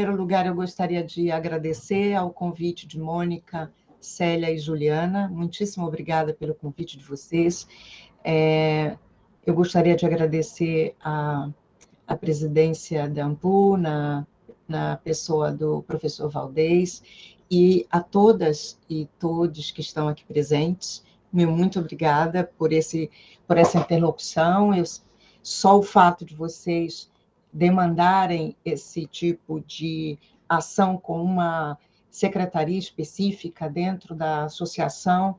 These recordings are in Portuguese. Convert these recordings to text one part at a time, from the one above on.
primeiro lugar, eu gostaria de agradecer ao convite de Mônica, Célia e Juliana. Muitíssimo obrigada pelo convite de vocês. Eu gostaria de agradecer a presidência da AMPU, na pessoa do professor Valdez, e a todas e todos que estão aqui presentes. Muito obrigada por essa interlocução. Só o fato de vocês demandarem esse tipo de ação com uma secretaria específica dentro da associação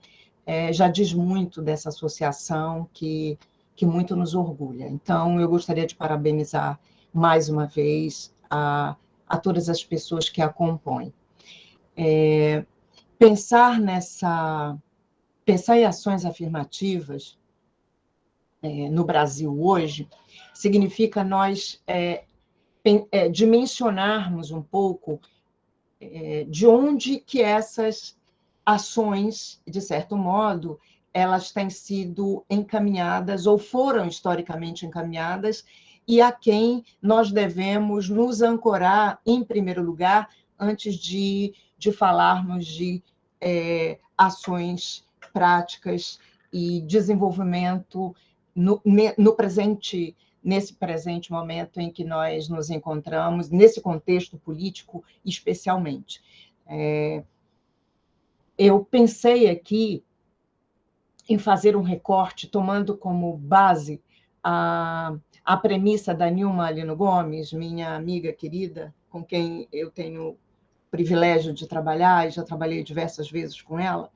já diz muito dessa associação que muito nos orgulha. Então, eu gostaria de parabenizar mais uma vez a todas as pessoas que a compõem. Pensar em ações afirmativas no Brasil hoje significa nós dimensionarmos um pouco de onde que essas ações, de certo modo, elas têm sido encaminhadas ou foram historicamente encaminhadas e a quem nós devemos nos ancorar, em primeiro lugar, antes de falarmos de ações práticas e desenvolvimento nesse presente momento em que nós nos encontramos, nesse contexto político especialmente. Eu pensei aqui em fazer um recorte, tomando como base a premissa da Nilma Lino Gomes, minha amiga querida, com quem eu tenho o privilégio de trabalhar, e já trabalhei diversas vezes com ela,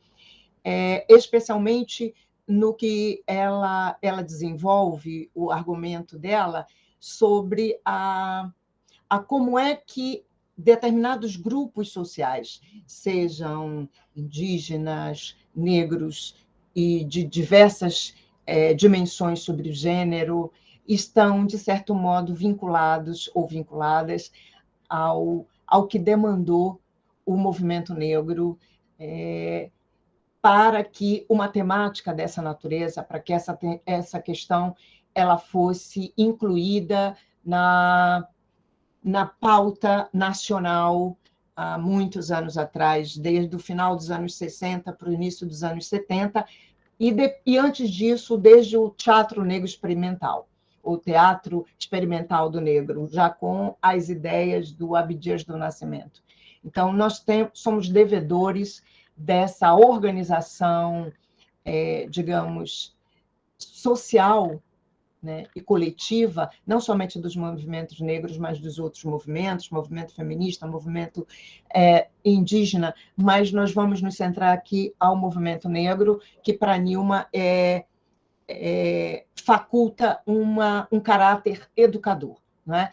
especialmente no que ela desenvolve, o argumento dela, sobre como é que determinados grupos sociais, sejam indígenas, negros e de diversas dimensões sobre o gênero, estão, de certo modo, vinculados ou vinculadas ao que demandou o movimento negro para que uma temática dessa natureza, para que essa questão ela fosse incluída na pauta nacional há muitos anos atrás, desde o final dos anos 60 para o início dos anos 70, e antes disso, desde o Teatro Negro Experimental, o Teatro Experimental do Negro, já com as ideias do Abdias do Nascimento. Então, nós somos devedores dessa organização, digamos, social, né, e coletiva, não somente dos movimentos negros, mas dos outros movimentos, movimento feminista, movimento indígena, mas nós vamos nos centrar aqui ao movimento negro, que para Nilma faculta um caráter educador. Né?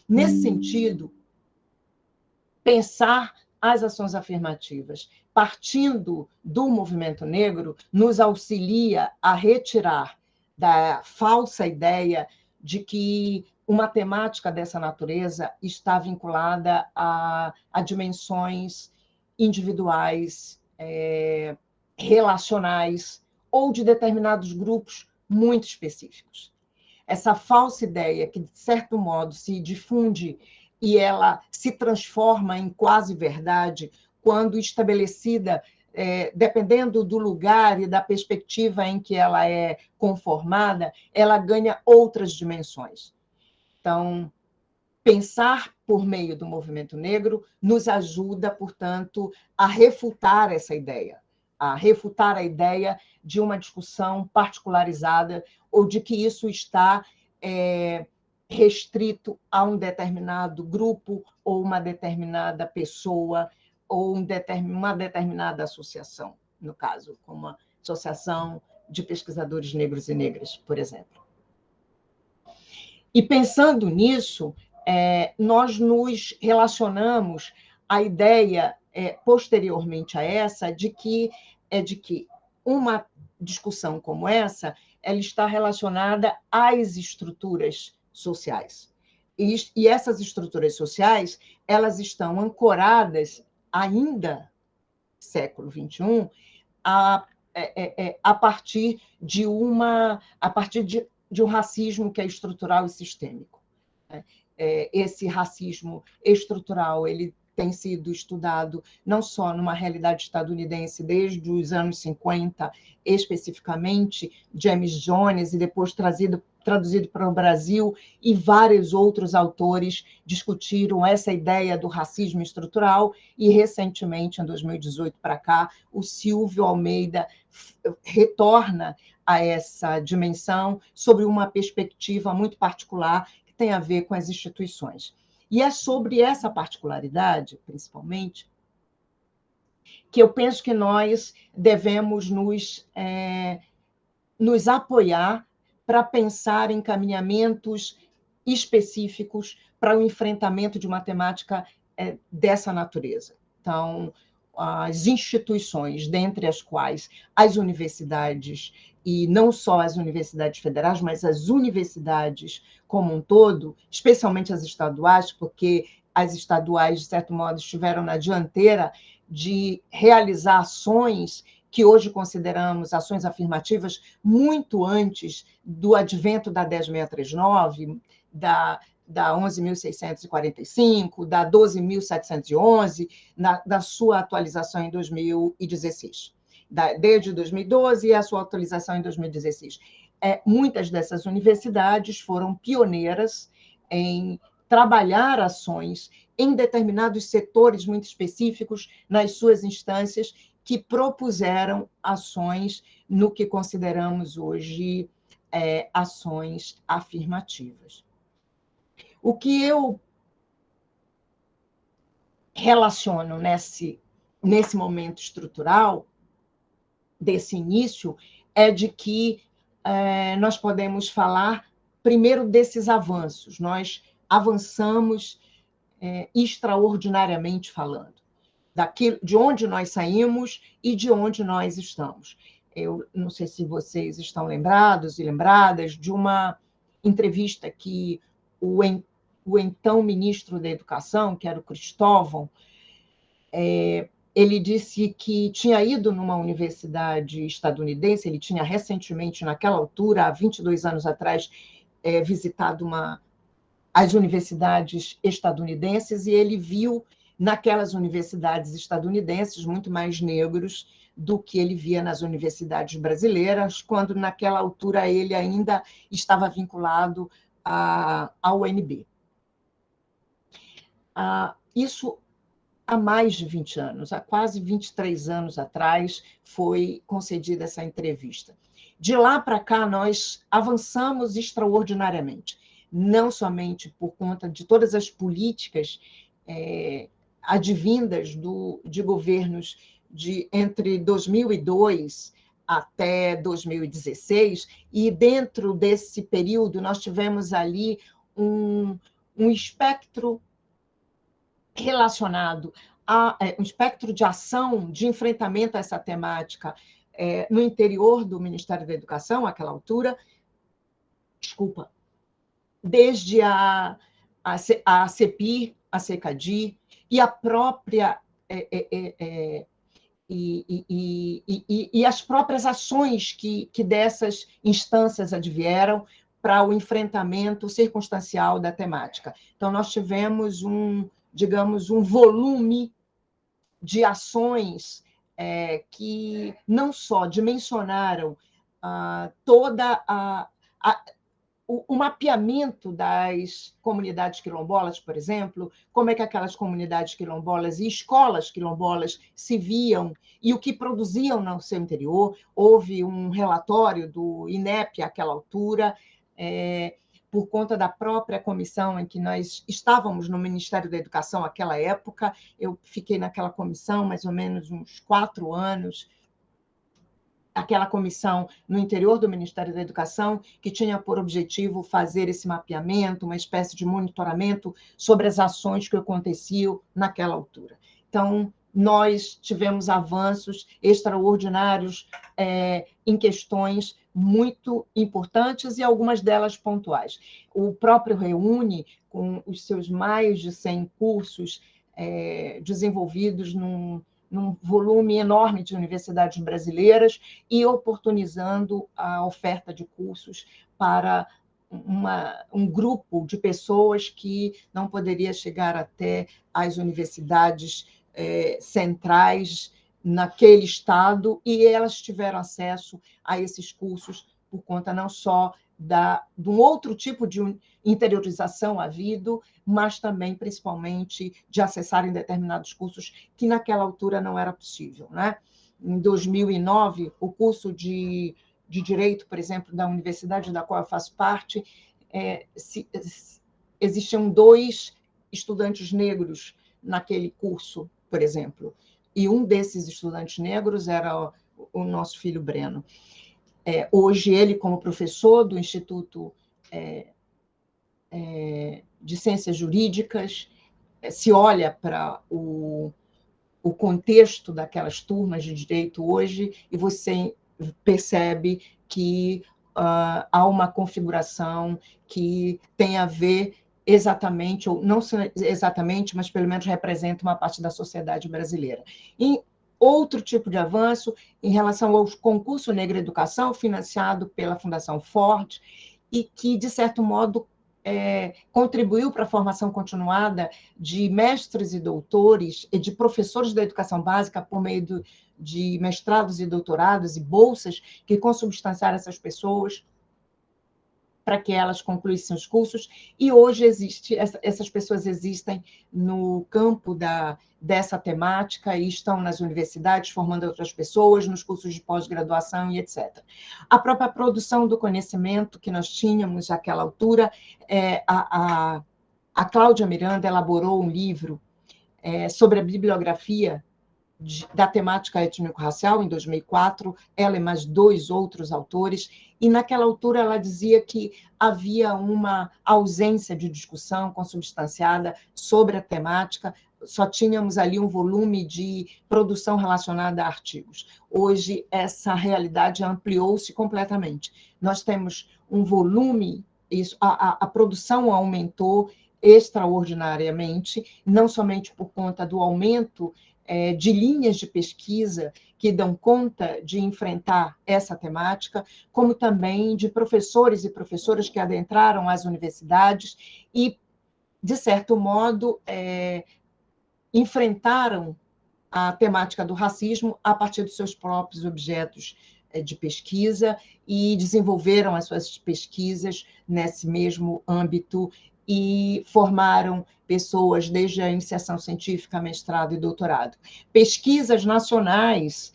Nesse sentido, pensar as ações afirmativas partindo do movimento negro nos auxilia a retirar da falsa ideia de que uma temática dessa natureza está vinculada a dimensões individuais, relacionais ou de determinados grupos muito específicos. Essa falsa ideia que, de certo modo, se difunde e ela se transforma em quase verdade quando estabelecida, dependendo do lugar e da perspectiva em que ela é conformada, ela ganha outras dimensões. Então, pensar por meio do movimento negro nos ajuda, portanto, a refutar essa ideia, a refutar a ideia de uma discussão particularizada ou de que isso está restrito a um determinado grupo ou uma determinada pessoa ou uma determinada associação, no caso, como a Associação de Pesquisadores Negros e Negras, por exemplo. E pensando nisso, nós nos relacionamos à ideia, posteriormente a essa, de que uma discussão como essa ela está relacionada às estruturas sociais. E essas estruturas sociais elas estão ancoradas, ainda século XXI, a partir de um racismo que é estrutural e sistêmico. Esse racismo estrutural, ele tem sido estudado não só numa realidade estadunidense desde os anos 50, especificamente, James Jones, e depois traduzido para o Brasil, e vários outros autores discutiram essa ideia do racismo estrutural, e recentemente, em 2018 para cá, o Silvio Almeida retorna a essa dimensão sobre uma perspectiva muito particular que tem a ver com as instituições. E é sobre essa particularidade, principalmente, que eu penso que nós devemos nos apoiar para pensar em caminhamentos específicos para o enfrentamento de uma temática dessa natureza. Então, as instituições, dentre as quais as universidades, e não só as universidades federais, mas as universidades como um todo, especialmente as estaduais, porque as estaduais, de certo modo, estiveram na dianteira de realizar ações que hoje consideramos ações afirmativas muito antes do advento da 10.639, da 11.645, da 12.711, da sua atualização em 2016. Desde 2012 e a sua atualização em 2016. Muitas dessas universidades foram pioneiras em trabalhar ações em determinados setores muito específicos nas suas instâncias que propuseram ações no que consideramos hoje ações afirmativas. O que eu relaciono nesse momento estrutural, desse início, é de que nós podemos falar, primeiro, desses avanços. Nós avançamos extraordinariamente falando, de onde nós saímos e de onde nós estamos. Eu não sei se vocês estão lembrados e lembradas de uma entrevista que o então ministro da Educação, que era o Cristóvão, ele disse que tinha ido numa universidade estadunidense, ele tinha recentemente, naquela altura, há 22 anos atrás, visitado as universidades estadunidenses, e ele viu naquelas universidades estadunidenses muito mais negros do que ele via nas universidades brasileiras, quando naquela altura ele ainda estava vinculado à UNB. Isso há mais de 20 anos, há quase 23 anos atrás, foi concedida essa entrevista. De lá para cá, nós avançamos extraordinariamente, não somente por conta de todas as políticas advindas de governos entre 2002 até 2016, e dentro desse período nós tivemos ali um espectro relacionado a um espectro de ação, de enfrentamento a essa temática no interior do Ministério da Educação, àquela altura, desde a CEPIR, a CECADI, e a própria e as próprias ações que dessas instâncias advieram para o enfrentamento circunstancial da temática. Então, nós tivemos digamos, um volume de ações que não só dimensionaram toda o mapeamento das comunidades quilombolas, por exemplo, como é que aquelas comunidades quilombolas e escolas quilombolas se viam e o que produziam no seu interior. Houve um relatório do INEP àquela altura, por conta da própria comissão em que nós estávamos no Ministério da Educação naquela época. Eu fiquei naquela comissão mais ou menos uns 4 anos, aquela comissão no interior do Ministério da Educação, que tinha por objetivo fazer esse mapeamento, uma espécie de monitoramento sobre as ações que aconteciam naquela altura. Então, nós tivemos avanços extraordinários em questões muito importantes e algumas delas pontuais. O próprio Reúne, com os seus mais de 100 cursos desenvolvidos num volume enorme de universidades brasileiras e oportunizando a oferta de cursos para um grupo de pessoas que não poderia chegar até as universidades centrais naquele estado, e elas tiveram acesso a esses cursos por conta não só de um outro tipo de interiorização havido, mas também, principalmente, de acessarem determinados cursos que naquela altura não era possível, né? Em 2009, o curso de Direito, por exemplo, da universidade da qual eu faço parte, existiam 2 estudantes negros naquele curso, por exemplo, e um desses estudantes negros era o nosso filho Breno. Hoje, ele, como professor do Instituto de Ciências Jurídicas, se olha para o contexto daquelas turmas de direito hoje e você percebe que há uma configuração que tem a ver exatamente, ou não exatamente, mas pelo menos representa uma parte da sociedade brasileira. E outro tipo de avanço em relação ao concurso Negro Educação, financiado pela Fundação Ford, e que, de certo modo, contribuiu para a formação continuada de mestres e doutores e de professores da educação básica por meio de mestrados e doutorados e bolsas que consubstanciaram essas pessoas para que elas concluíssem os cursos, e hoje essas pessoas existem no campo dessa temática e estão nas universidades formando outras pessoas, nos cursos de pós-graduação e etc. A própria produção do conhecimento que nós tínhamos àquela altura, a Cláudia Miranda elaborou um livro sobre a bibliografia da temática étnico-racial, em 2004, ela e mais 2 outros autores, e naquela altura ela dizia que havia uma ausência de discussão consubstanciada sobre a temática, só tínhamos ali um volume de produção relacionada a artigos. Hoje, essa realidade ampliou-se completamente. Nós temos um volume, a produção aumentou extraordinariamente, não somente por conta do aumento de linhas de pesquisa que dão conta de enfrentar essa temática, como também de professores e professoras que adentraram as universidades e, de certo modo, enfrentaram a temática do racismo a partir dos seus próprios objetos de pesquisa e desenvolveram as suas pesquisas nesse mesmo âmbito e formaram pessoas desde a iniciação científica, mestrado e doutorado. Pesquisas nacionais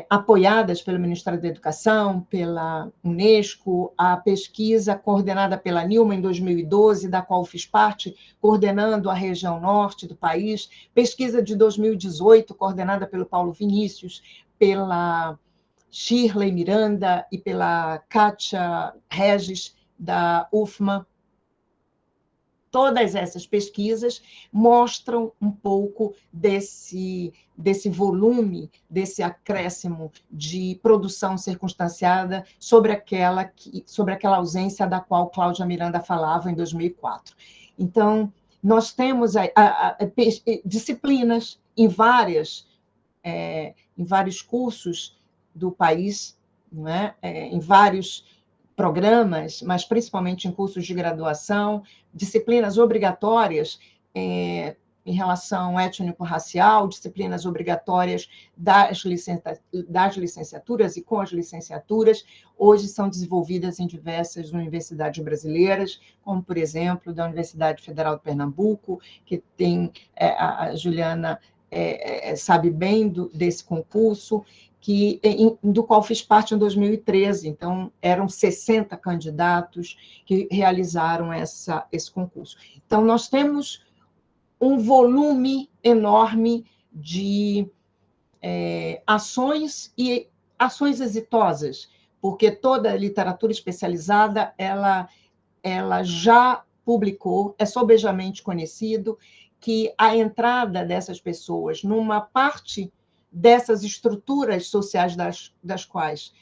apoiadas pelo Ministério da Educação, pela Unesco, a pesquisa coordenada pela Nilma em 2012, da qual fiz parte, coordenando a região norte do país, pesquisa de 2018, coordenada pelo Paulo Vinícius, pela Shirley Miranda e pela Kátia Regis, da UFMA. Todas essas pesquisas mostram um pouco desse volume, desse acréscimo de produção circunstanciada sobre aquela ausência da qual Cláudia Miranda falava em 2004. Então, nós temos disciplinas em vários cursos do país, não é? Em vários programas, mas principalmente em cursos de graduação, disciplinas obrigatórias em relação étnico-racial, disciplinas obrigatórias das licenciaturas e com as licenciaturas, hoje são desenvolvidas em diversas universidades brasileiras, como, por exemplo, da Universidade Federal de Pernambuco, que tem, a Juliana sabe bem desse concurso, do qual fiz parte em 2013, então eram 60 candidatos que realizaram esse concurso. Então, nós temos um volume enorme de ações e ações exitosas, porque toda literatura especializada ela já publicou, é sobejamente conhecido que a entrada dessas pessoas numa parte dessas estruturas sociais das quais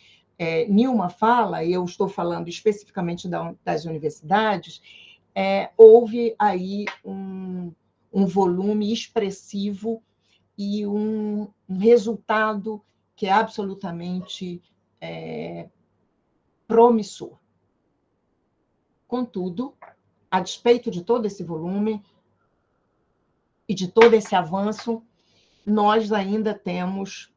Nilma fala, e eu estou falando especificamente das universidades, houve aí um volume expressivo e um resultado que é absolutamente promissor. Contudo, a despeito de todo esse volume e de todo esse avanço, nós ainda temos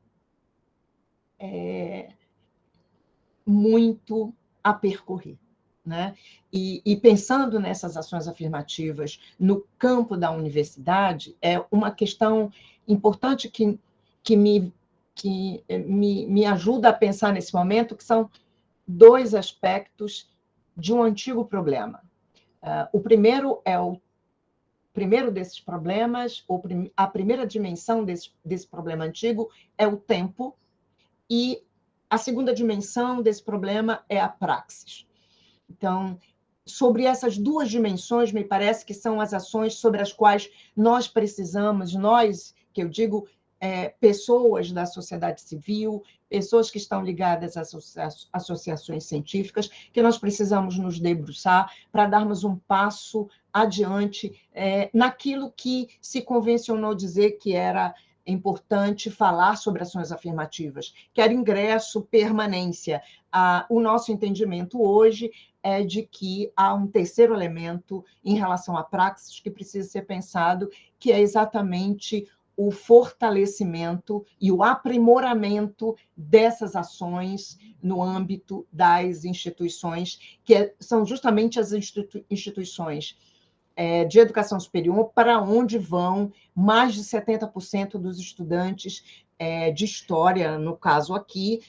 muito a percorrer, né? E pensando nessas ações afirmativas no campo da universidade, é uma questão importante que me ajuda a pensar nesse momento, que são dois aspectos de um antigo problema. O primeiro é o primeiro desses problemas, a primeira dimensão desse problema antigo é o tempo, e a segunda dimensão desse problema é a praxis. Então, sobre essas duas dimensões, me parece que são as ações sobre as quais nós precisamos, nós, que eu digo, pessoas da sociedade civil, pessoas que estão ligadas às associações científicas, que nós precisamos nos debruçar para darmos um passo adiante naquilo que se convencionou dizer que era importante falar sobre ações afirmativas, que era ingresso, permanência. O nosso entendimento hoje é de que há um terceiro elemento em relação à praxis que precisa ser pensado, que é exatamente o fortalecimento e o aprimoramento dessas ações no âmbito das instituições, que são justamente as instituições de educação superior, para onde vão mais de 70% dos estudantes de história, no caso aqui,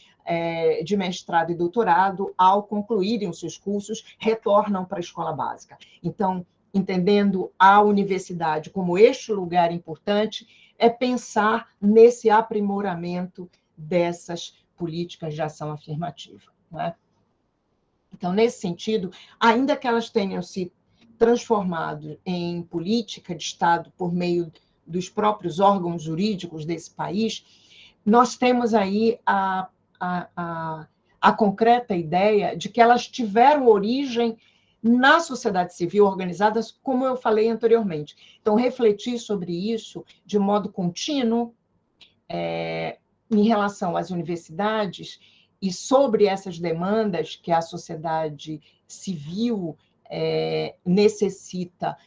de mestrado e doutorado, ao concluírem os seus cursos, retornam para a escola básica. Então, entendendo a universidade como este lugar importante, é pensar nesse aprimoramento dessas políticas de ação afirmativa, né? Então, nesse sentido, ainda que elas tenham se transformado em política de Estado por meio dos próprios órgãos jurídicos desse país, nós temos aí a concreta ideia de que elas tiveram origem na sociedade civil organizada, como eu falei anteriormente. Então, refletir sobre isso de modo contínuo em relação às universidades e sobre essas demandas que a sociedade civil necessita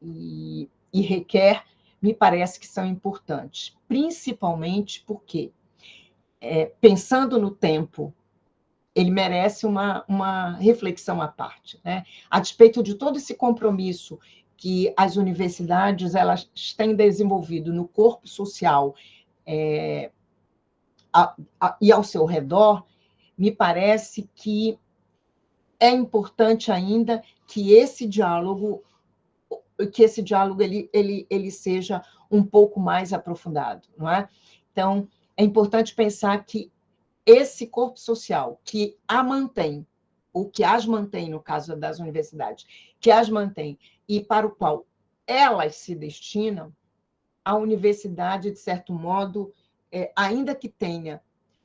e requer, me parece que são importantes, principalmente porque, pensando no tempo, ele merece uma reflexão à parte, né? A despeito de todo esse compromisso que as universidades elas têm desenvolvido no corpo social e ao seu redor, me parece que é importante ainda que esse diálogo ele seja um pouco mais aprofundado, não é? Então, é importante pensar que esse corpo social que a mantém, ou que as mantém, no caso das universidades, que as mantém, e para o qual elas se destinam, a universidade, de certo modo, ainda que tenha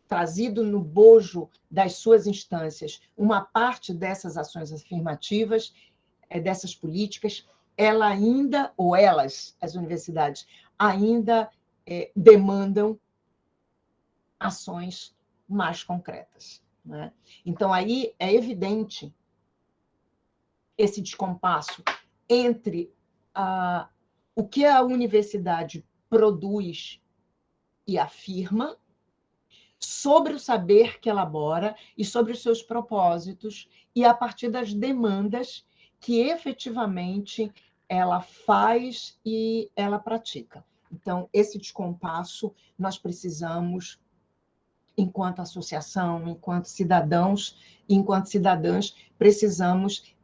trazido no bojo das suas instâncias uma parte dessas ações afirmativas, dessas políticas, ela ainda, ou elas, as universidades, ainda demandam ações mais concretas, né? Então, aí é evidente esse descompasso entre o que a universidade produz e afirma, sobre o saber que elabora e sobre os seus propósitos, e a partir das demandas que efetivamente ela faz e ela pratica. Então, esse descompasso nós precisamos, enquanto associação, enquanto cidadãos e enquanto cidadãs, precisamos,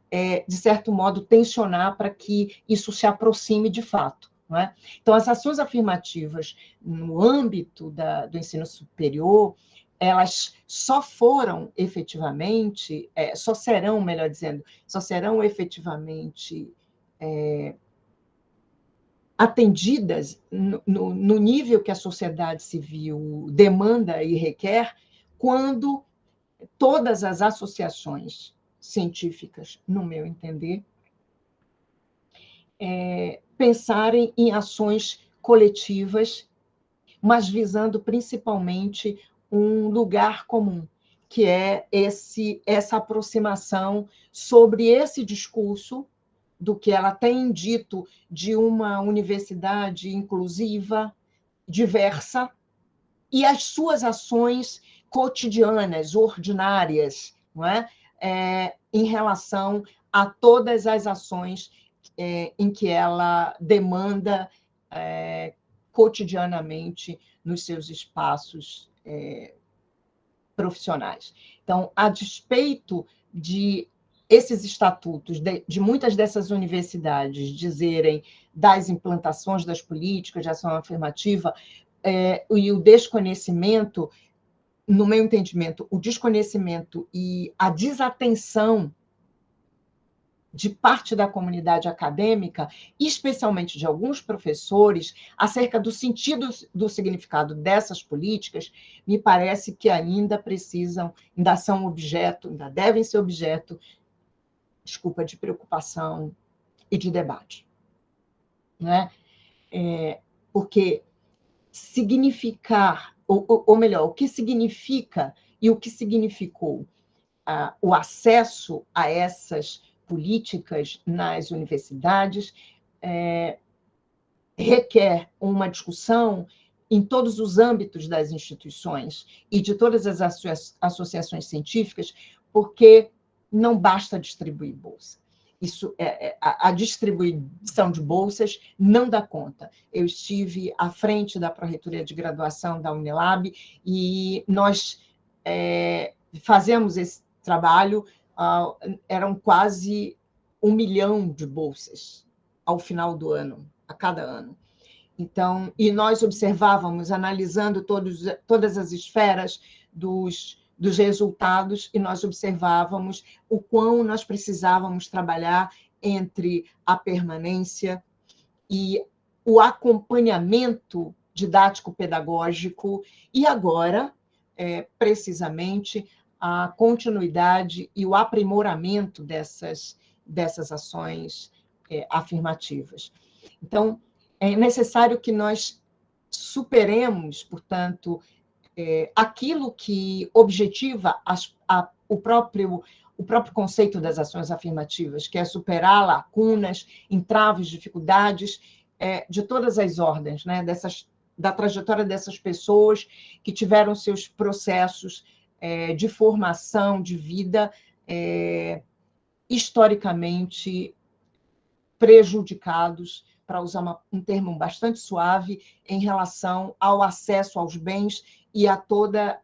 de certo modo, tensionar para que isso se aproxime de fato. Não é? Então, as ações afirmativas no âmbito do ensino superior, elas só foram efetivamente, só serão, melhor dizendo, só serão efetivamente atendidas no nível que a sociedade civil demanda e requer, quando todas as associações científicas, no meu entender, pensarem em ações coletivas, mas visando principalmente um lugar comum, que é essa aproximação sobre esse discurso do que ela tem dito de uma universidade inclusiva, diversa, e as suas ações cotidianas, ordinárias, não é? Em relação a todas as ações em que ela demanda cotidianamente nos seus espaços profissionais. Então, a despeito de esses estatutos, de muitas dessas universidades dizerem das implantações das políticas de ação afirmativa, e o desconhecimento, no meu entendimento, o desconhecimento e a desatenção de parte da comunidade acadêmica, especialmente de alguns professores, acerca do sentido, do significado dessas políticas, me parece que ainda são objeto, ainda devem ser objeto, de preocupação e de debate. Né? Porque significar, ou melhor, o que significa e o que significou o acesso a essas políticas nas universidades requer uma discussão em todos os âmbitos das instituições e de todas as associações científicas, porque não basta distribuir bolsa. A distribuição de bolsas não dá conta. Eu estive à frente da Pró-Reitoria de Graduação da Unilab e nós fazemos esse trabalho, eram quase 1 milhão de bolsas ao final do ano, a cada ano. Então, e nós observávamos, analisando todas as esferas dos resultados, e nós observávamos o quão nós precisávamos trabalhar entre a permanência e o acompanhamento didático-pedagógico, e agora, precisamente, a continuidade e o aprimoramento dessas ações afirmativas. Então, é necessário que nós superemos, portanto, aquilo que objetiva o próprio conceito das ações afirmativas, que é superar lacunas, entraves, dificuldades de todas as ordens, né? Da trajetória dessas pessoas que tiveram seus processos de formação, de vida, historicamente prejudicados, para usar um termo bastante suave, em relação ao acesso aos bens e a toda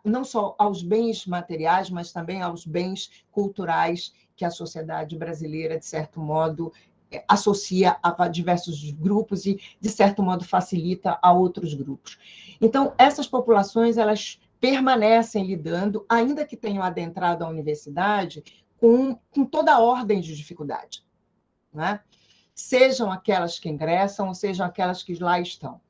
não só aos bens materiais, mas também aos bens culturais que a sociedade brasileira, de certo modo, associa a diversos grupos e, de certo modo, facilita a outros grupos. Então, essas populações, elas permanecem lidando, ainda que tenham adentrado a universidade, com toda a ordem de dificuldade, né? Sejam aquelas que ingressam, ou sejam aquelas que lá estão.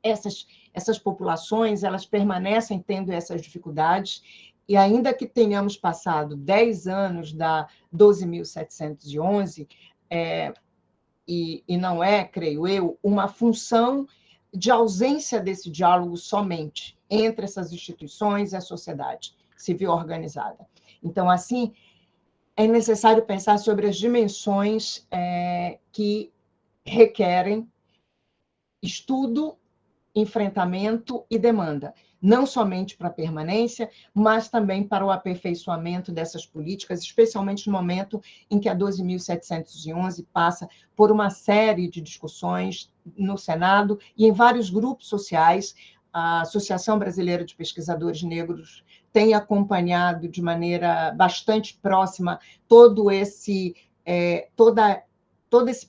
Essas populações, elas permanecem tendo essas dificuldades, e ainda que tenhamos passado 10 anos da 12.711, e não é, creio eu, uma função de ausência desse diálogo somente entre essas instituições e a sociedade civil organizada. Então, assim, é necessário pensar sobre as dimensões que requerem estudo, enfrentamento e demanda, não somente para a permanência, mas também para o aperfeiçoamento dessas políticas, especialmente no momento em que a 12.711 passa por uma série de discussões no Senado e em vários grupos sociais. A Associação Brasileira de Pesquisadores Negros tem acompanhado de maneira bastante próxima todo esse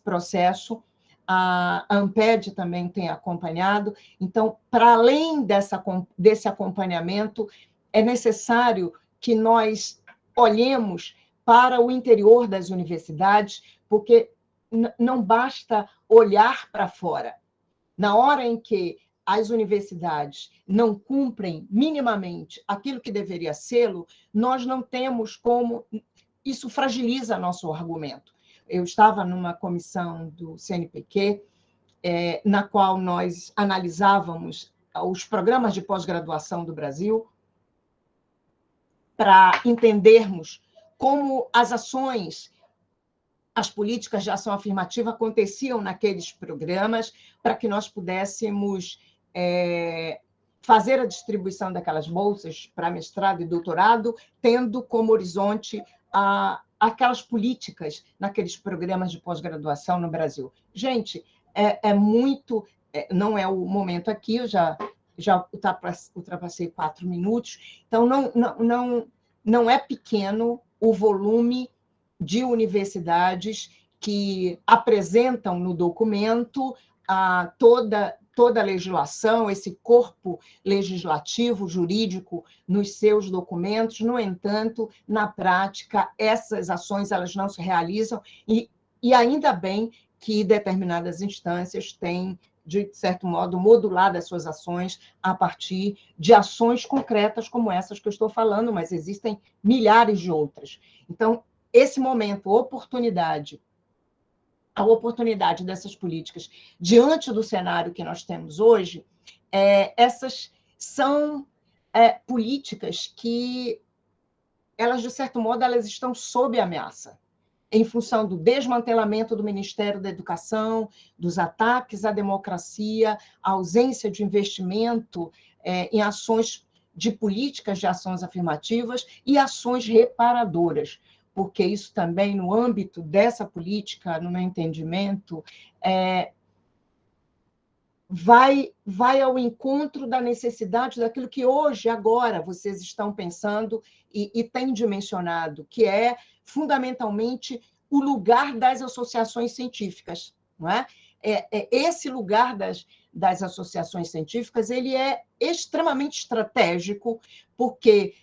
processo. A ANPED também tem acompanhado. Então, para além desse acompanhamento, é necessário que nós olhemos para o interior das universidades, porque não basta olhar para fora. Na hora em que as universidades não cumprem minimamente aquilo que deveria sê-lo, nós não temos como... Isso fragiliza nosso argumento. Eu estava numa comissão do CNPq, na qual nós analisávamos os programas de pós-graduação do Brasil, para entendermos como as ações, as políticas de ação afirmativa aconteciam naqueles programas, para que nós pudéssemos fazer a distribuição daquelas bolsas para mestrado e doutorado, tendo como horizonte aquelas políticas naqueles programas de pós-graduação no Brasil. Gente, muito... não é o momento aqui, eu já ultrapassei 4 minutos, então não é pequeno o volume de universidades que apresentam no documento toda a legislação, esse corpo legislativo, jurídico, nos seus documentos. No entanto, na prática, essas ações elas não se realizam, e ainda bem que determinadas instâncias têm, de certo modo, modulado as suas ações a partir de ações concretas como essas que eu estou falando, mas existem milhares de outras. Então, esse momento, a oportunidade dessas políticas diante do cenário que nós temos hoje, essas são políticas que, elas, de certo modo, elas estão sob ameaça, em função do desmantelamento do Ministério da Educação, dos ataques à democracia, a ausência de investimento em ações de políticas de ações afirmativas e ações reparadoras, porque isso também, no âmbito dessa política, no meu entendimento, vai ao encontro da necessidade daquilo que hoje, agora, vocês estão pensando e têm dimensionado, que é, fundamentalmente, o lugar das associações científicas. Não é? Esse lugar das associações científicas ele é extremamente estratégico, porque,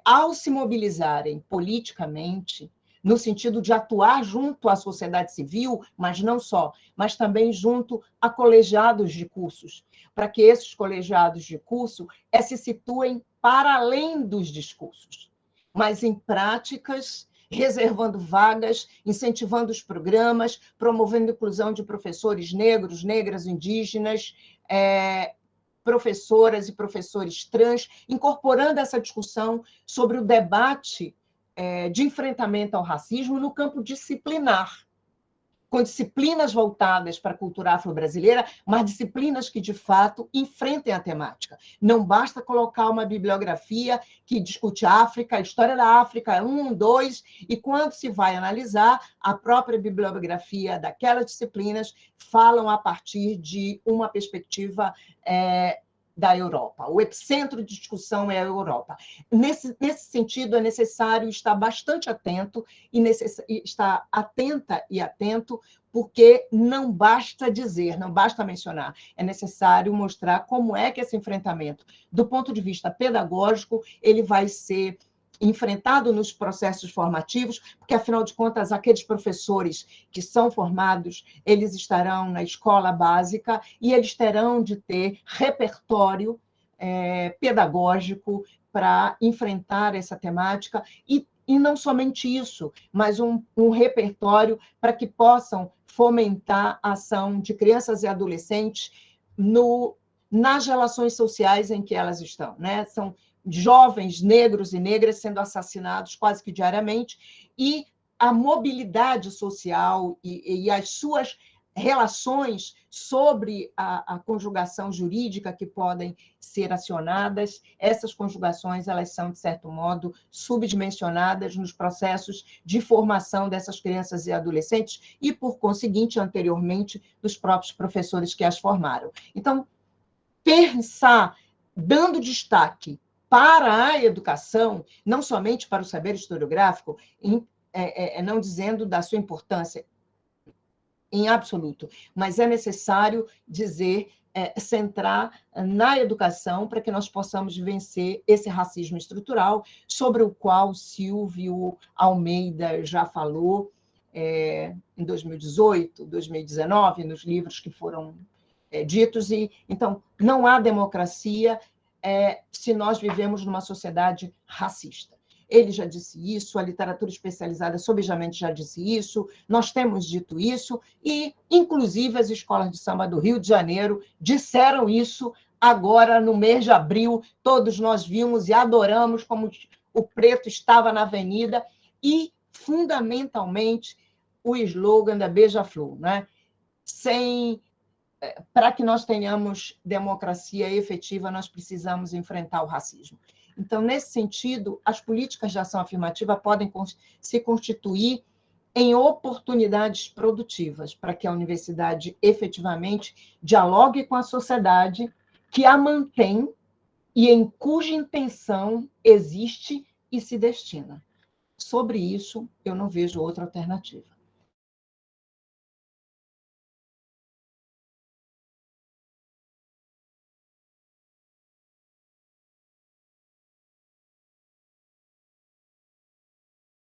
ao se mobilizarem politicamente, no sentido de atuar junto à sociedade civil, mas não só, mas também junto a colegiados de cursos, para que esses colegiados de curso se situem para além dos discursos, mas em práticas, reservando vagas, incentivando os programas, promovendo a inclusão de professores negros, negras, indígenas, professoras e professores trans, incorporando essa discussão sobre o debate de enfrentamento ao racismo no campo disciplinar, com disciplinas voltadas para a cultura afro-brasileira, mas disciplinas que, de fato, enfrentem a temática. Não basta colocar uma bibliografia que discute a África, a história da África, 1, 2, e quando se vai analisar, a própria bibliografia daquelas disciplinas falam a partir de uma perspectiva da Europa. O epicentro de discussão é a Europa. Nesse sentido, é necessário estar bastante atento e estar atenta e atento, porque não basta dizer, não basta mencionar, é necessário mostrar como é que esse enfrentamento, do ponto de vista pedagógico, ele vai ser enfrentado nos processos formativos, porque, afinal de contas, aqueles professores que são formados, eles estarão na escola básica e eles terão de ter repertório pedagógico para enfrentar essa temática e não somente isso, mas um repertório para que possam fomentar a ação de crianças e adolescentes nas relações sociais em que elas estão, né? São jovens negros e negras sendo assassinados quase que diariamente, e a mobilidade social e as suas relações sobre a conjugação jurídica que podem ser acionadas, essas conjugações elas são, de certo modo, subdimensionadas nos processos de formação dessas crianças e adolescentes e, por conseguinte, anteriormente, dos próprios professores que as formaram. Então, pensar, dando destaque para a educação, não somente para o saber historiográfico, não dizendo da sua importância em absoluto, mas é necessário dizer, centrar na educação para que nós possamos vencer esse racismo estrutural, sobre o qual Silvio Almeida já falou em 2018, 2019, nos livros que foram ditos. E, então, não há democracia se nós vivemos numa sociedade racista. Ele já disse isso, a literatura especializada sobejamente já disse isso, nós temos dito isso, e, inclusive, as escolas de samba do Rio de Janeiro disseram isso agora no mês de abril, todos nós vimos e adoramos como o preto estava na avenida e, fundamentalmente, o slogan da Beija-Flor, né? Para que nós tenhamos democracia efetiva, nós precisamos enfrentar o racismo. Então, nesse sentido, as políticas de ação afirmativa podem se constituir em oportunidades produtivas para que a universidade efetivamente dialogue com a sociedade que a mantém e em cuja intenção existe e se destina. Sobre isso, eu não vejo outra alternativa.